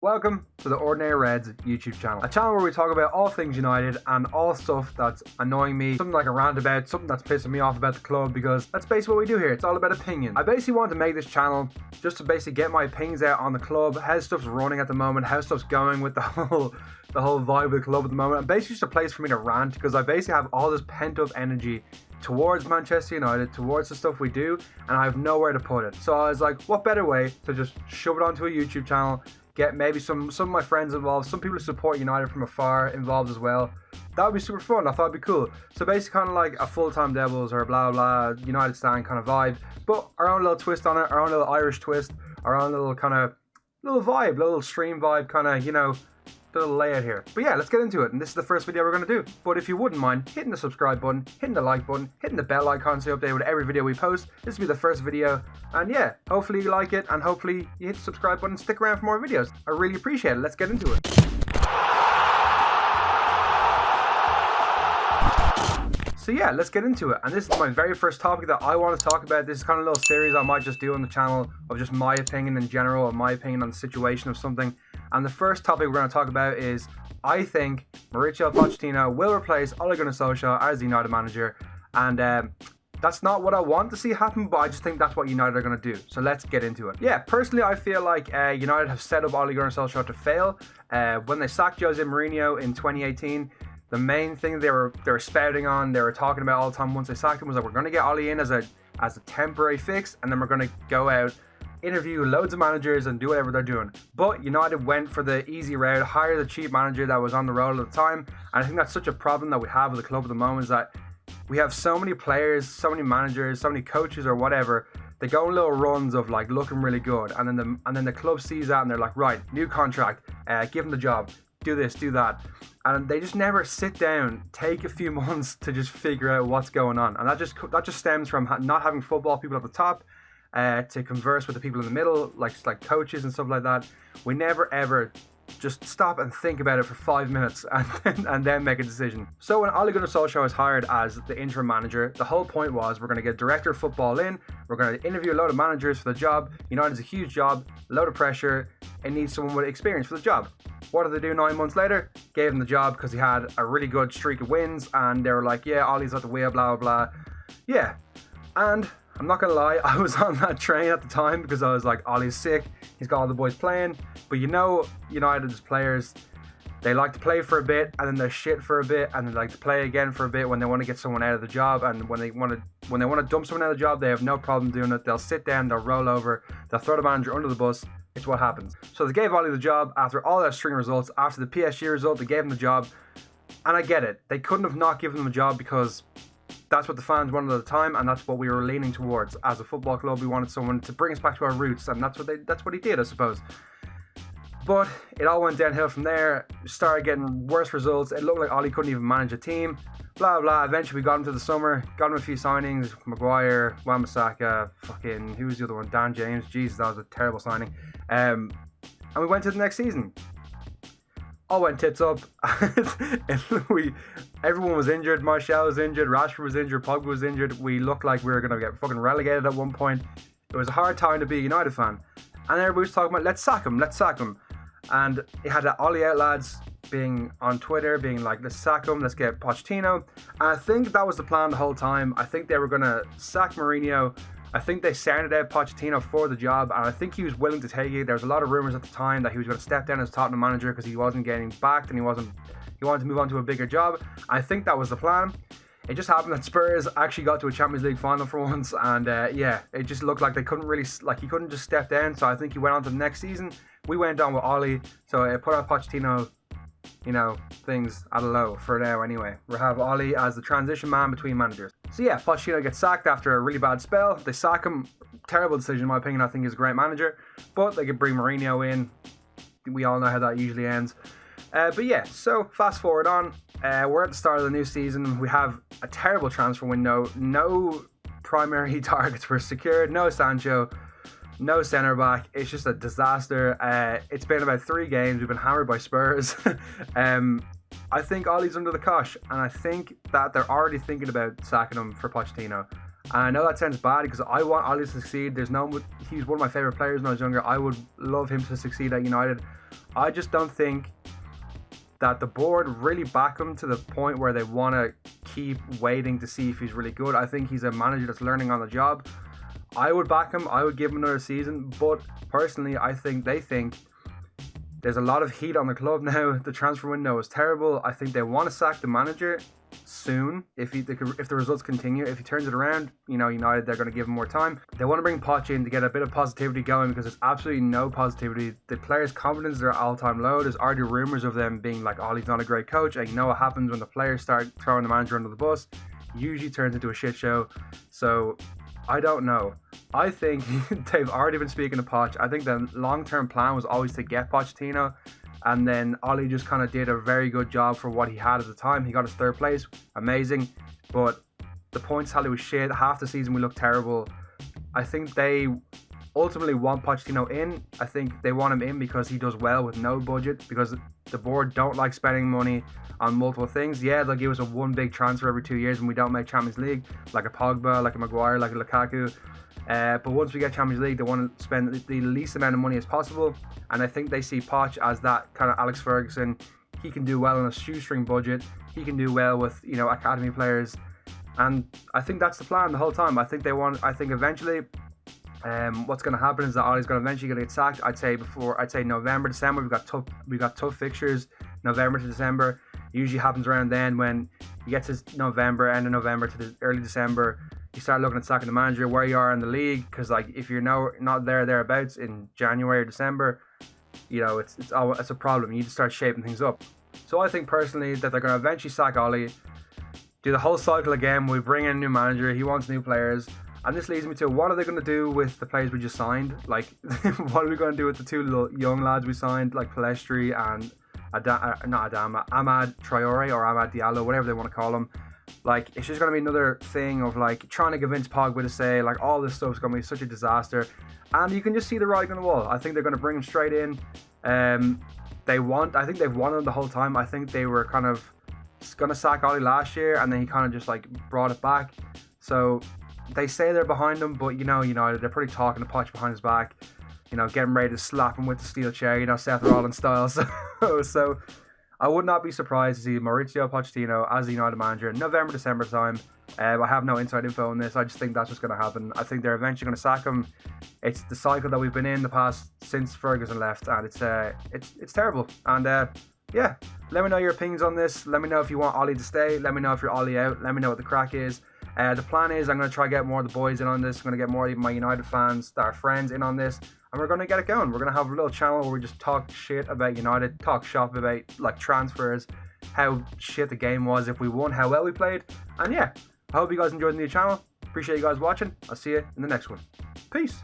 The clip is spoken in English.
Welcome to the Ordinary Reds YouTube channel, a channel where we talk about all things United and all stuff that's annoying me, something like a rant about, something that's pissing me off about the club, because that's basically what we do here. It's all about opinion. I basically wanted to make this channel just to basically get my opinions out on the club, how stuff's running at the moment, how stuff's going with the whole vibe of the club at the moment, and basically just a place for me to rant, because I basically have all this pent up energy towards Manchester United, towards the stuff we do, and I have nowhere to put it. So I was like, what better way to just shove it onto a YouTube channel, get maybe some of my friends involved, some people who support United from afar involved as well. That would be super fun. I thought it'd be cool. So basically kind of like a full-time Devils or blah blah United stand kind of vibe, but our own little twist on it, our own little Irish twist, our own little kind of little vibe, little stream vibe kind of, you know, little layout here. But yeah, let's get into it, and this is the first video we're going to do. But if you wouldn't mind hitting the subscribe button, hitting the like button, hitting the bell icon so you're updated with every video we post. This will be the first video, and yeah, hopefully you like it, and hopefully you hit the subscribe button and stick around for more videos. I really appreciate it. Let's get into it. So yeah, let's get into it, and this is my very first topic that I want to talk about. This is kind of a little series I might just do on the channel of just my opinion in general, or my opinion on the situation of something. And the first topic we're going to talk about is, I think Mauricio Pochettino will replace Ole Gunnar Solskjaer as the United manager, and that's not what I want to see happen, but I just think that's what United are going to do. So let's get into it. Yeah, personally, I feel like United have set up Ole Gunnar Solskjaer to fail. When they sacked Jose Mourinho in 2018, the main thing they were spouting on, they were talking about all the time once they sacked him, was that we're going to get Ole in as a temporary fix, and then we're going to go out, interview loads of managers and do whatever they're doing. But United went for the easy route, hire the cheap manager that was on the roll at the time, and I think that's such a problem that we have with the club at the moment, is that we have so many players, so many managers, so many coaches or whatever. They go on little runs of like looking really good, and then the club sees that and they're like, right, new contract, give them the job, do this, do that, and they just never sit down, take a few months to just figure out what's going on. And that just stems from not having football people at the top to converse with the people in the middle, like coaches and stuff like that. We never ever just stop and think about it for 5 minutes and then make a decision. So when Ole Gunnar Solskjaer was hired as the interim manager, the whole point was, we're going to get director of football in, we're going to interview a load of managers for the job. United's a huge job, a load of pressure, it needs someone with experience for the job. What did they do 9 months later? Gave him the job because he had a really good streak of wins, and they were like, yeah, Ollie's at the wheel, blah blah blah. Yeah, and I'm not gonna lie, I was on that train at the time, because I was like, Ollie's sick, he's got all the boys playing. But you know, United's players, they like to play for a bit, and then they're shit for a bit, and they like to play again for a bit when they want to get someone out of the job. And when they want to dump someone out of the job, they have no problem doing it. They'll sit down, they'll roll over, they'll throw the manager under the bus. It's what happens. So they gave Ollie the job after all their string results. After the PSG result, they gave him the job, and I get it. They couldn't have not given him a job, because that's what the fans wanted at the time, and that's what we were leaning towards as a football club. We wanted someone to bring us back to our roots, and that's what he did, I suppose. But it all went downhill from there. Started getting worse results. It looked like Ollie couldn't even manage a team. Blah blah. Eventually we got him to the summer, got him a few signings: Maguire, Wan-Bissaka, fucking, who was the other one? Dan James. Jesus, that was a terrible signing. And we went to the next season. All went tits up. Everyone was injured. Martial was injured. Rashford was injured. Pogba was injured. We looked like we were going to get fucking relegated at one point. It was a hard time to be a United fan. And everybody was talking about, let's sack him. And it had the Ollie out lads being on Twitter, being like, let's sack him, let's get Pochettino. And I think that was the plan the whole time. I think they were going to sack Mourinho. I think they sounded out Pochettino for the job, and I think he was willing to take it. There was a lot of rumours at the time that he was going to step down as Tottenham manager because he wasn't getting backed, and he wanted to move on to a bigger job. I think that was the plan. It just happened that Spurs actually got to a Champions League final for once, and yeah, it just looked like they couldn't really, like, he couldn't just step down. So I think he went on to the next season. We went on with Ollie, so it put out Pochettino, you know, things at a low for now anyway. We'll have Ollie as the transition man between managers. So yeah, Pochettino gets sacked after a really bad spell. They sack him. Terrible decision in my opinion. I think he's a great manager, but they could bring Mourinho in. We all know how that usually ends. But yeah, so fast forward on. We're at the start of the new season. We have a terrible transfer window. No primary targets were secured. No Sancho. No centre back. It's just a disaster. It's been about 3 games. We've been hammered by Spurs. I think Ollie's under the cosh, and I think that they're already thinking about sacking him for Pochettino. And I know that sounds bad because I want Oli to succeed. He's one of my favourite players when I was younger. I would love him to succeed at United. I just don't think that the board really back him to the point where they want to keep waiting to see if he's really good. I think he's a manager that's learning on the job. I would back him. I would give him another season. But personally, I think they think there's a lot of heat on the club now. The transfer window is terrible. I think they want to sack the manager soon if the results continue. If he turns it around, United, they're going to give him more time. They want to bring Poch in to get a bit of positivity going because there's absolutely no positivity. The players' confidence are all-time low. There's already rumours of them being like, oh, he's not a great coach. And you know what happens when the players start throwing the manager under the bus? It usually turns into a shit show. So I don't know. I think they've already been speaking to Poch. I think the long-term plan was always to get Pochettino. And then Oli just kind of did a very good job for what he had at the time. He got his third place. Amazing. But the points tally was shit. Half the season we looked terrible. I think they ultimately want Pochettino in. I think they want him in because he does well with no budget. Because the board don't like spending money on multiple things. Yeah, they'll give us one big transfer every 2 years when we don't make Champions League. Like a Pogba, like a Maguire, like a Lukaku. But once we get Champions League, they want to spend the least amount of money as possible. And I think they see Poch as that kind of Alex Ferguson. He can do well on a shoestring budget. He can do well with, academy players. And I think that's the plan the whole time. I think eventually what's going to happen is that Ollie's going to eventually get sacked. I'd say November, December. We've got tough fixtures, November to December. It usually happens around then when you get to November, end of November to the early December. You start looking at sacking the manager, where you are in the league, because if you're not thereabouts in January or December, it's a problem. You need to start shaping things up. So I think personally that they're going to eventually sack Ollie, do the whole cycle again. We bring in a new manager. He wants new players, and this leads me to what are they going to do with the players we just signed? Like, what are we going to do with the two young lads we signed, like Pellistri and Amad Traore or Amad Diallo, whatever they want to call him. Like, it's just going to be another thing of like trying to convince Pogba to say like all this stuff's going to be such a disaster, and you can just see the writing on the wall. I think they're going to bring him straight in. I think they've wanted him the whole time. I think they were kind of going to sack Ollie last year, and then he kind of just like brought it back. So they say they're behind him, but United, they're pretty talking to Poch behind his back. Getting ready to slap him with the steel chair, Seth Rollins style. So I would not be surprised to see Mauricio Pochettino as the United manager in November, December time. I have no inside info on this. I just think that's what's going to happen. I think they're eventually going to sack him. It's the cycle that we've been in the past since Ferguson left, and it's terrible. And yeah, let me know your opinions on this. Let me know if you want Ollie to stay. Let me know if you're Ollie out. Let me know what the crack is. The plan is I'm going to try to get more of the boys in on this. I'm going to get more of my United fans that are friends in on this. And we're going to get it going. We're going to have a little channel where we just talk shit about United, talk shop about like transfers, how shit the game was, if we won, how well we played. And yeah, I hope you guys enjoyed the new channel. Appreciate you guys watching. I'll see you in the next one. Peace.